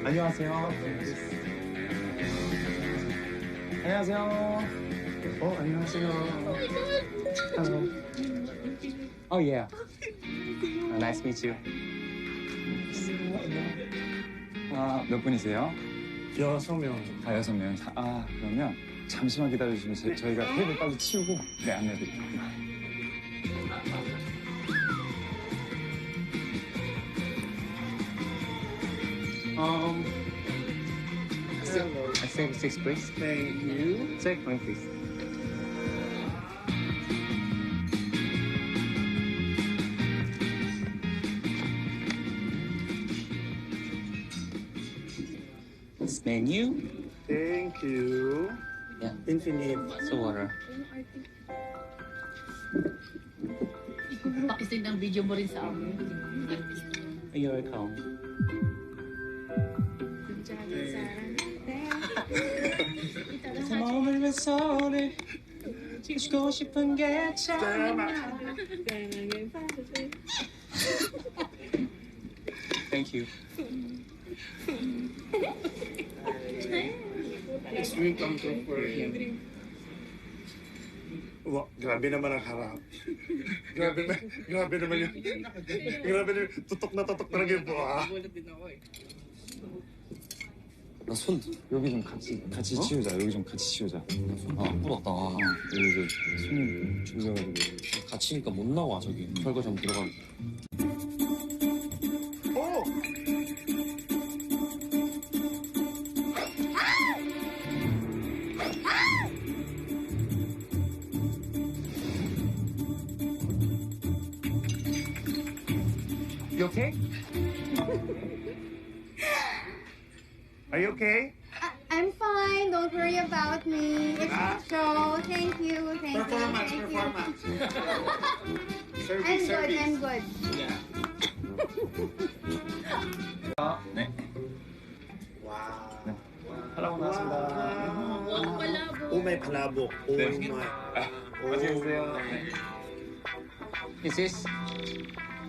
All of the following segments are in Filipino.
안녕하세요. 안녕하세요. 안녕하세요. Hello. Oh yeah. Nice to meet you. 몇 분이세요? 6명. 6명. 그러면 잠시만 기다려주시면 저희가 테이블 빨리 치우고 안내해드릴게요. I save 6, please. Thank you. Check one, please. This menu. Thank you. Yeah. Infinite. So water. Pakisend ang video mo rin sa amin. You're welcome. 그 몸을 왜 손을 주고 싶은 게 참. Thank you. It's really come through for him. Wow, grabe naman ang harap. grabe naman yun. Grabe naman, tutok na lang yung buha. 나 손 여기 좀 같이 치우자. 여기 좀 같이 치우자. 부럽다. 여기 이제 손님 줄여가지고. 갇히니까 못 나와, 저기. 설거지 한번 들어가면. Oh! You okay? Are you okay? I'm fine. Don't worry about me. It's a show. Thank you. Thank you. Thank you. I'm good. I'm good. 네. Wow. 하라고 나왔습니다. Ang palabo. Oh, may palabok. Oh, my. 맛있게 드세요. Is this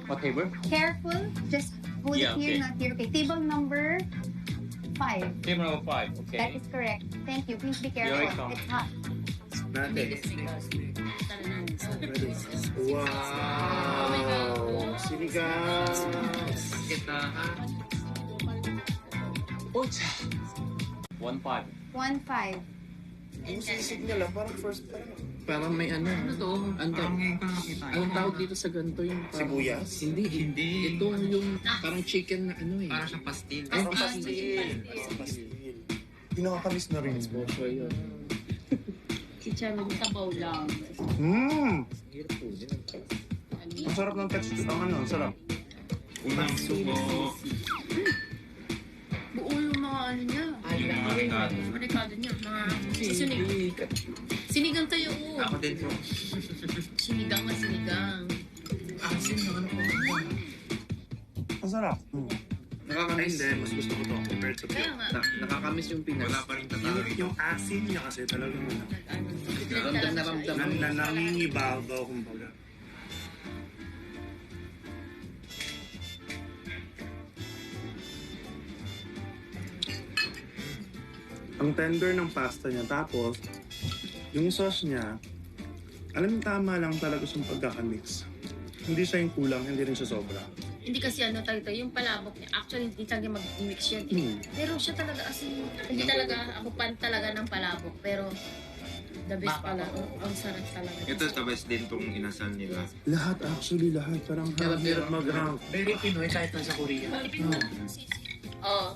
what table? Careful. Just hold Yeah, it here, okay. not here. Okay. Table number 5. Table number 5. Okay. That is correct. Thank you. Please be careful. welcome. It's hot. Natin. Wow. Sinigang. 오차. 1-5. 1-5. Yung sisig nila, parang first time. Parang may ano. Ano to? Anong tawag dito sa ganito yung... Sibuyas? Hindi. Ito yung parang chicken na ano eh. Parang siyang pastil. Parang pastil. Yung nakakamiss na rin. Exposure yun. Chicharon sabaw lang. Hirap po din. Ang sarap ng texture. Ang sarap. Unang sumo. Buo yung mga ano niya. Marikado niya. Mga sinigang. Sinigang tayo. Ako din po. Sinigang na sinigang. Asin naman po. Ang sarap. Nakakamiss. Hindi, mas gusto ko to compared sa Kaya nga. Nakakamiss yung Pinas. Wala pa rin yung asin niya kasi talagang Ramdam na ramdam. nangingibaw daw kumbaga. Ang tender ng pasta niya, tapos yung sauce niya, alam mo tama lang talaga siyang pagkakamix. Hindi siya yung kulang, hindi rin siya sobra. Hindi kasi ano tayo yung palabok niya. Actually, hindi talaga mag-mix yan. Pero siya talaga asin. Hindi talaga, ako pan talaga ng palabok. Pero, the best pala. Ang sarap talaga. Ito tabas din tong inasal nila. Lahat actually, lahat. Parang hirap mag-rank. Very Pinoy kahit nasa Korea. Oo.